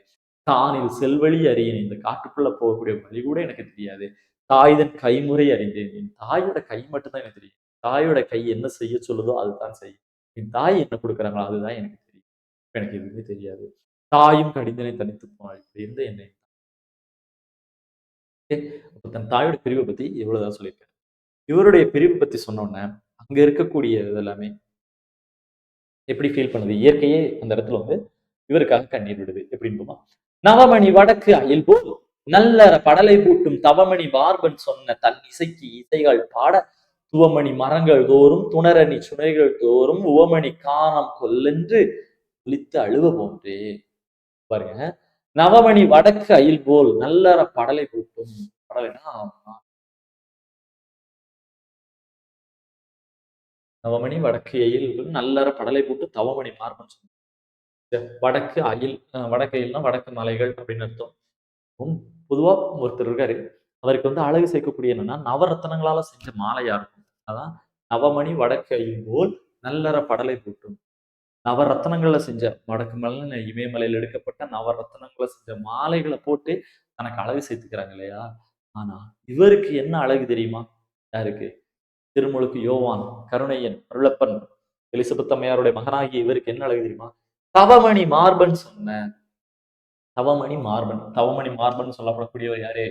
Speaker 1: காணில் செல்வழி அறியேன். இந்த காட்டுக்குள்ள போகக்கூடிய வழி கூட எனக்கு தெரியாது. தாய்தன் கைமுறை அறிந்தேன். என் தாயோட கை மட்டும் தான் எனக்கு தெரியும். தாயோட கை என்ன செய்ய சொல்லுதோ அதுதான் செய்யும். என் தாய் என்ன குடுக்குறாங்களோ அதுதான் எனக்கு தெரியும். எனக்கு எதுவுமே தெரியாது. தாயும் கடிந்தனை தனித்து போனாள். இப்படி இருந்த என்னை அப்ப தன் தாயோட பிரிவை பத்தி இவ்வளவுதான் சொல்லியிருக்காரு. இவருடைய பிரிவு பத்தி சொன்னோனே, அங்க இருக்கக்கூடிய இது எல்லாமே எப்படி ஃபீல் பண்ணுது? இயற்கையே அந்த இடத்துல வந்து இவருக்காக கண்ணீர் விடுது. எப்படின்னு நவமணி வடக்கு அயல் போல் நல்லற படலை பூட்டும் தவமணி மார்பன் சொன்ன தன் இசைக்கு இசைகள் பாட துவமணி மரங்கள் தோறும் துணரணி சுனைகள் தோறும் உவமணி காணம் கொல்லென்று ஒலித்து அழுவ போன்றே. பாருங்க. நவமணி வடக்கு அயில் போல் நல்லற படலை பூட்டும். படலைன்னா நவமணி வடக்கு எயில் நல்லற படலை போட்டு தவமணி மார்பன் சொன்னார். வடக்கு அயில் வடக்கு அயில்னா வடக்கு மலைகள் அப்படின்னு அர்த்தம். பொதுவா ஒருத்தர் இருக்காரு. அவருக்கு வந்து அழகு சேர்க்கக்கூடிய என்னன்னா, நவரத்தினங்களால செஞ்ச மாலையா இருக்கும். அதான் நவமணி வடக்கு அயில் போல் நல்லற படலை பூட்டும். நவரத்தினங்கள்ல செஞ்ச வடக்கு மலைன்னு இமயமலையில எடுக்கப்பட்ட நவரத்தினங்கள செஞ்ச மாலைகள போட்டு தனக்கு அழகு சேர்த்துக்கிறாங்க இல்லையா? ஆனா, இவருக்கு என்ன அழகு தெரியுமா? யாருக்கு? திருமுழுக்கு யோவான், கருணையன், அருளப்பன், எலிசபெத் அம்மையாருடைய மகனாகிய இவருக்கு என்ன அழகு தெரியுமா? தவமணி மார்பன் சொன்ன. தவமணி மார்பன். தவமணி மார்பன் சொல்லப்படக்கூடியவர் யாரு?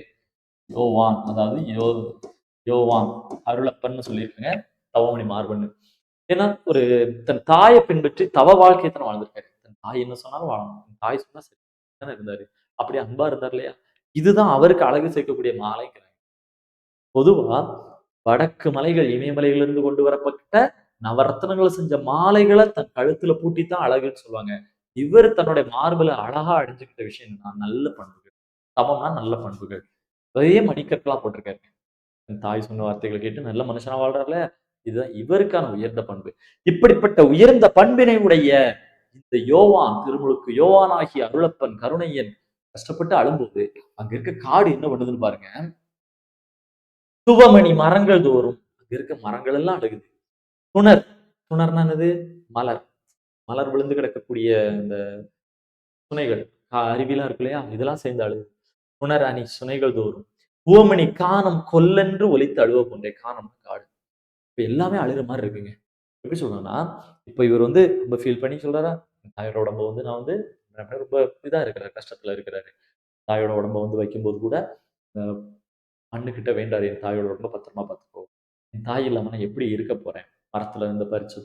Speaker 1: யோவான். அதாவது யோவான் அருளப்பன்னு சொல்லியிருக்காங்க. தவமணி மார்பன். ஏன்னா ஒரு தன் தாயை பின்பற்றி தவ வாழ்க்கையை தான் வாழ்ந்திருக்காரு. தன் தாய் என்ன சொன்னாலும் வாழணும். தன் தாய் சொன்னா சரி தானே இருந்தாரு. அப்படி அன்பா இருந்தார் இல்லையா? இதுதான் அவருக்கு அழகு சேர்க்கக்கூடிய மாலைங்கிறாங்க. பொதுவா வடக்கு மலைகள், இமயமலையிலிருந்து கொண்டு வரப்பட்ட நவரத்தினங்களை செஞ்ச மாலைகளை தன் கழுத்துல பூட்டித்தான் அழகுன்னு சொல்லுவாங்க. இவர் தன்னுடைய மார்புல அழகா அணிஞ்சுக்கிட்ட விஷயம் என்னன்னா, நல்ல பண்புகள். தவம்னா நல்ல பண்புகள். நிறைய மணிக்கற்களா போட்டிருக்காரு. என் தாய் சொன்ன வார்த்தைகளை கேட்டு நல்ல மனுஷனா வாழ்றாருல, இதுதான் இவருக்கான உயர்ந்த பண்பு. இப்படிப்பட்ட உயர்ந்த பண்பினை உடைய இந்த யோவான், திருமுழுக்கு யோவானாகிய அருளப்பன் கருணையன் கஷ்டப்பட்டு அழும்போது, அங்க இருக்க காடு என்ன பண்ணுதுன்னு பாருங்க. துவமணி மரங்கள் தோறும் அங்க இருக்க மரங்கள் எல்லாம் அழுகுது. துணர் துணர்னா என்னது? மலர். மலர் விழுந்து கிடக்கக்கூடிய இந்த சுனைகள், அருவிலாம் இருக்கு இல்லையா? இதெல்லாம் சேர்ந்து அழுகுது. புனர் அணி சுனைகள் தோறும் உவமணி காணம் கொல்லென்று ஒலித்து அழுவ போன்றே. காணம் காடு. இப்ப எல்லாமே அழுகிற மாதிரி இருக்குங்க. எப்படி சொல்றேன்னா, இப்ப இவர் வந்து ரொம்ப ஃபீல் பண்ணி சொல்றாரா, தாயோட உடம்ப வந்து நான் வந்து ரொம்ப இதா இருக்கிறாரு, கஷ்டத்துல இருக்கிறாரு. தாயோட உடம்ப வந்து வைக்கும்போது கூட மண்ணுகிட்ட வேண்டாரு, என் தாயோட உடம்ப பத்திரமா பார்த்துக்கோ. என் தாய் இல்லாம நான் எப்படி இருக்க போறேன்? மரத்துல இருந்து பறிச்சு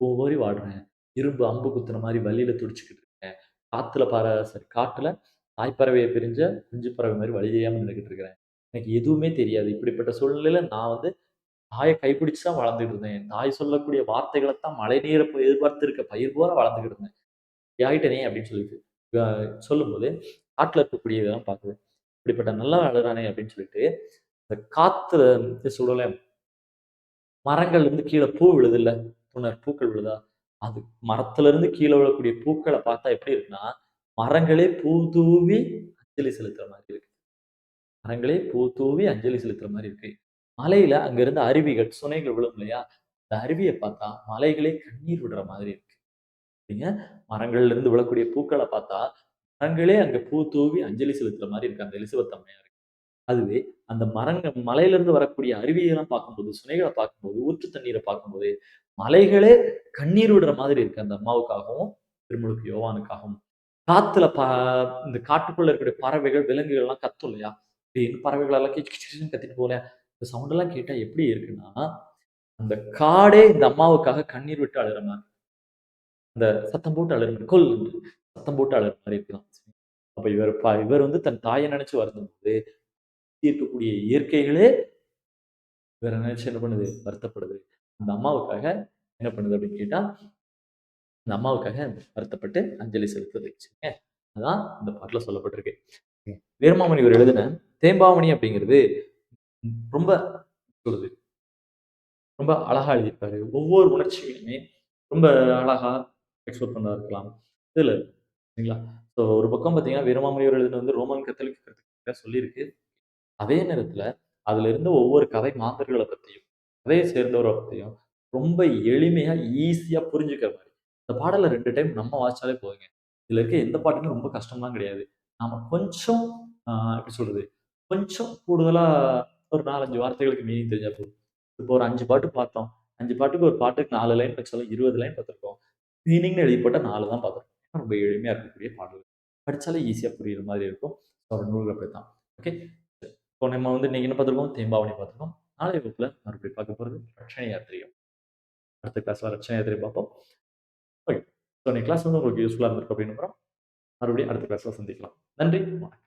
Speaker 1: பூ மாரி வாடுறேன். இரும்பு அம்பு குத்துன மாரி வலியில துடிச்சுக்கிட்டு இருக்கேன். காத்துல சரி காட்டுல தாய் பறவைய பிரிஞ்ச குஞ்சு பறவை மாரி வழி தெரியாம நின்னுகிட்டு இருக்கிறேன். எனக்கு எதுவுமே தெரியாது. இப்படிப்பட்ட சூழ்நிலையில நான் வந்து தாய கைப்பிடிச்சு தான் வளர்ந்துட்டு இருந்தேன். என் தாய் சொல்லக்கூடிய வார்த்தைகளத்தான் மழைநீர எதிர்பார்த்து இருக்க பயிர் போல வளர்ந்துகிட்டு இருந்தேன். இப்படி ஆயிட்டனே அப்படின்னு சொல்லிட்டு அ சொல்லும்போது, காட்டுல இருக்கக்கூடிய இதெல்லாம் பாக்குது. இப்படிப்பட்ட நல்லவன் அழுறானே அப்படின்னு சொல்லிட்டு, இந்த காத்துல சொல்றோம்ல, மரங்கள்ல இருந்து கீழ பூ விழுதுல்ல, பூக்கள் விழுதா? அது மரத்துல இருந்து கீழ விழக்கூடிய பூக்கள பார்த்தா எப்படி இருக்குன்னா, மரங்களே பூ தூவி அஞ்சலி செலுத்துற மாதிரி இருக்கு. மரங்களே பூ தூவி அஞ்சலி செலுத்துற மாரி இருக்கு. மலையில அங்க இருந்த அருவிகள், சுனைகள் விழும் இல்லையா? அந்த அருவிய பார்த்தா மலைகளே கண்ணீர் விடுற மாதிரி இருக்கு. நீங்க மரங்கள்ல இருந்து விழக்கூடிய பூக்கள பார்த்தா, மரங்களே அங்க பூ தூவி அஞ்சலி செலுத்துற மாரி இருக்கு அந்த எலிசபெத் அம்மையாருக்கு. அதுவே அந்த மலையிலிருந்து வரக்கூடிய அருவியெல்லாம் பார்க்கும்போது, சுனைகள பார்க்கும்போது, ஊற்று தண்ணீர பார்க்கும்போது, மலைகளே கண்ணீர் விடுற மாதிரி இருக்கு அந்த அம்மாவுக்காகவும், திருமுழுக்கு யோவானுக்காகவும். காத்துல இந்த காட்டுக்குள்ள இருக்கக்கூடிய பறவைகள், விலங்குகள்லாம் கத்தும் இல்லையா? திடீர்னு பறவைகள் எல்லாம் கீச் கீச் கீச்சுன்னு கத்திட்டு போகும் இல்லையா? இந்த சவுண்ட் எல்லாம் கேட்டா எப்படி இருக்குன்னா, அந்த காடே இந்த அம்மாவுக்காக கண்ணீர் விட்டு அழுற மாரி. அந்த சத்தம் போட்டு அழுற மாரி, கொல் என்று சத்தம் போட்டு அழுற மாரி இருக்கலாம். அப்ப இவர் வந்து தன் தாய நினைச்சு வருந்தும்போது, சுத்தி இருக்கக்கூடிய இயற்கைகளே இவர நினைச்சு என்ன பண்ணுது? வருத்தப்படுது. அந்த அம்மாவுக்காக என்ன பண்ணுது அப்படின்னு கேட்டா, அந்த அம்மாவுக்காக வருத்தப்பட்டு அஞ்சலி செலுத்துது. சரிங்க. அதான் இந்த பாட்டுல சொல்லப்பட்டிருக்கு. வீரமாமுனிவர் எழுதின தேம்பாவணி அப்படிங்கிறது ரொம்ப சொல்றது ரொம்ப அழகா எழுதியிருப்பாரு. ஒவ்வொரு உணர்ச்சிகளையுமே ரொம்ப அழகா எக்ஸ்பிரஸ் பண்ணதா இருக்கலாம். இதுல சரிங்களா? ஸோ ஒரு பக்கம் பார்த்தீங்கன்னா, வீரமாமுனிவர் எழுதினது வந்து ரோமன் கத்தோலிக்க கருத்துக்கள சொல்லியிருக்கு. அதே நேரத்துல அதுல இருந்த ஒவ்வொரு கதை மாந்தர்கள பத்தியும், கதைய சேர்ந்தவர பத்தியும் ரொம்ப எளிமையா, ஈஸியா புரிஞ்சுக்கிற மாரி. இந்த பாடல 2 டைம் நம்ம வாசிச்சாலே போதுங்க. இதுல இருக்க எந்த பாட்டுமே ரொம்ப கஷ்டம்லாம் கிடையாது. நாம கொஞ்சம் எப்படி சொல்றது? கொஞ்சம் கூடுதலா ஒரு 4, 5 வார்த்தைகளுக்கு மீனிங் தெரிஞ்சா போதும். இப்போ ஒரு 5 பாட்டு பார்த்தோம். 5 பாட்டுக்கு ஒரு பாட்டுக்கு 4 லைன் வச்சாலும் 20 லைன் பார்த்திருக்கோம். மீனிங்ன்னு எழுதி போட்டா 4 தான் பார்த்திருக்கோம். ரொம்ப எளிமையா இருக்கக்கூடிய பாடல். படிச்சாலே ஈஸியா புரியிற மாரி இருக்கும். அவரோட நூல்கள் அப்படித்தான். ஓகே. இப்போ நம்ம வந்து இன்னைக்கு என்ன பார்த்திருக்கோம்? தேம்பாவணி பார்த்திருக்கோம். நாளைய வகுப்புல மறுபடியும் பார்க்க போறது ரட்சணை யாத்திரையம். அடுத்த கிளாஸ்ல ரட்சணை யாத்திரை பார்ப்போம். ஓகே. ஸோ இன்னைக்கு கிளாஸ் வந்து உங்களுக்கு யூஸ்ஃபுல்லா இருந்திருக்கும் அப்படின்னு நம்புறோம். மறுபடியும் அடுத்த கிளாஸ்ல சந்திக்கலாம். நன்றி. வணக்கம்.